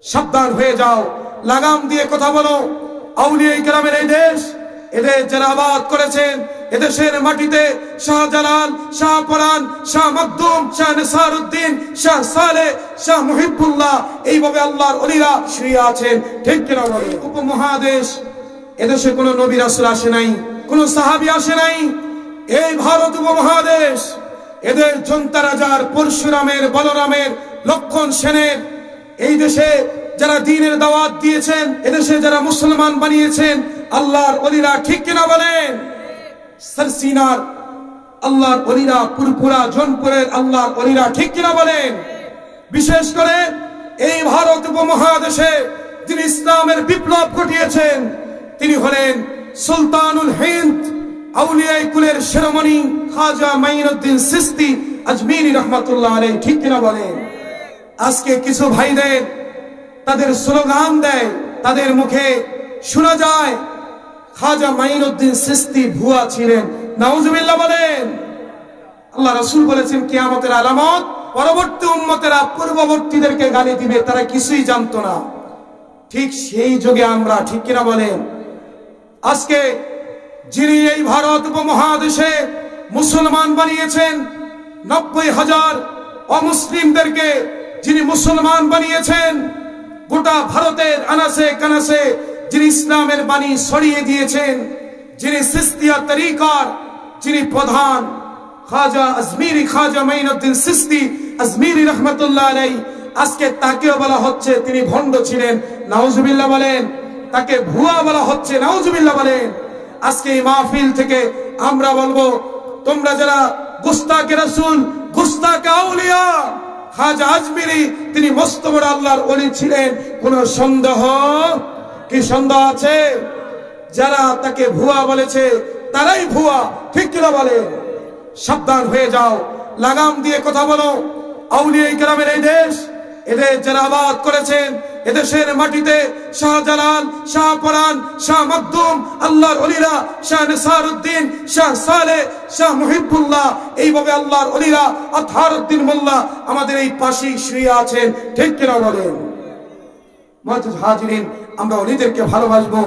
সাবধান হয়ে যাও, লাগাম দিয়ে কথা বলো। আউলিয়া কেরামের এই দেশ, এদের যারা আবাদ করেছেন, এদেশের মাটিতে শাহজালাল, শাহপরান, শাহ মখদুম, শাহ নিসারউদ্দিন, শাহ সালেহ, শাহ মুহিবুল্লাহ, এইভাবে আল্লাহর ওলিরা শুয়ে আছেন। ঠিক কিনা বলে? উপমহাদেশ, এদেশে কোনো নবী রাসূল আসে নাই, কোনো সাহাবী আসে নাই। এই ভারত উপমহাদেশ, এদের জনতা রাজার, পরশুরামের, বলরামের, লক্ষণ সেনের, এই দেশে যারা দ্বীনের দাওয়াত দিয়েছেন, এদেশে যারা মুসলমান বানিয়েছেন আল্লাহর ওলিরা। ঠিক কিনা বলেন? সরসিনার আল্লাহর ওলিরা, পুরপুরা, জনপুরের আল্লাহর ওলিরা। ঠিক কিনা বলেন? বিশেষ করে এই ভারত উপমহাদেশে যিনি ইসলামের বিপ্লব ঘটিয়েছেন তিনি হলেন সুলতানুল হিন্দ, আউলিয়া কুলের শিরোমণি খাজা মাইনুদ্দিন চিশতি আজমিরি রহমাতুল্লাহ আলাইহি। ঠিক কিনা বলেন? আজকে কিছু ভাইদের তাদের স্লোগান দেয়, তাদের মুখে শোনা যায় খাজা মাইনুদ্দিন চিশতি ভুয়া ছিলেন। নাউজুবিল্লাহ বলেন। আল্লাহ রাসূল বলেছেন কিয়ামতের আলামত পরবর্তী উম্মতেরা পূর্ববর্তীদেরকে গালি দিবে, তারা কিছুই জানতো না। ঠিক সেই যুগে আমরা। ঠিক কিনা বলেন? আজকে যিনি এই ভারত উপমহাদেশে মুসলমান বানিয়েছেন, 90,000 অমুসলিমদেরকে যিনি মুসলমান বানিয়েছেন, গোটা ভারতের আনাসে কানাসে যিনি ইসলামের বাণী ছড়িয়ে দিয়েছেন, যিনি চিশতিয়া তরিকার যিনি প্রধান, খাজা আজমিরি, খাজা মাইনুদ্দিন চিশতি আজমিরি রহমাতুল্লাহ আলাইহি, আজকে তাকেও বলা হচ্ছে তিনি ভণ্ড ছিলেন। নাউজুবিল্লাহ বলেন। তাকে ভুয়া বলা হচ্ছে। নাউজুবিল্লাহ বলেন। আজকে এই মাহফিল থেকে আমরা বলবো, তোমরা যারা গুস্তাকে রাসূল, গুস্তাকে আউলিয়া, খাজা আজমিরি তিনি মস্ত বড় আল্লাহর ওলি ছিলেন, কোনো সন্দেহ কি সন্দেহ আছে? যারা তাকে ভুয়া বলেছে তারাই ভুয়া। ঠিক কিনা বলে? সাবধান হয়ে যাও, লাগাম দিয়ে কথা বলো। আউলিয়া কেরামের এই দেশ, এদের যারা আবাদ করেছেন, এদেশের মাটিতে শাহজালাল, শাহপরান, শাহ মখদুম, আল্লাহর ওলিরা, শাহ নিসারউদ্দিন, শাহ সালেহ, শাহ মুহিবুল্লাহ, এইভাবে আল্লাহর ওলিরা, আতহারউদ্দিন মোল্লা আমাদের এই পাশেই শুয়ে আছেন। ঠিক কিনা বলেন? মুআজ্জিজ হাজিরিন, আমরা ওলিদেরকে ভালোবাসবো।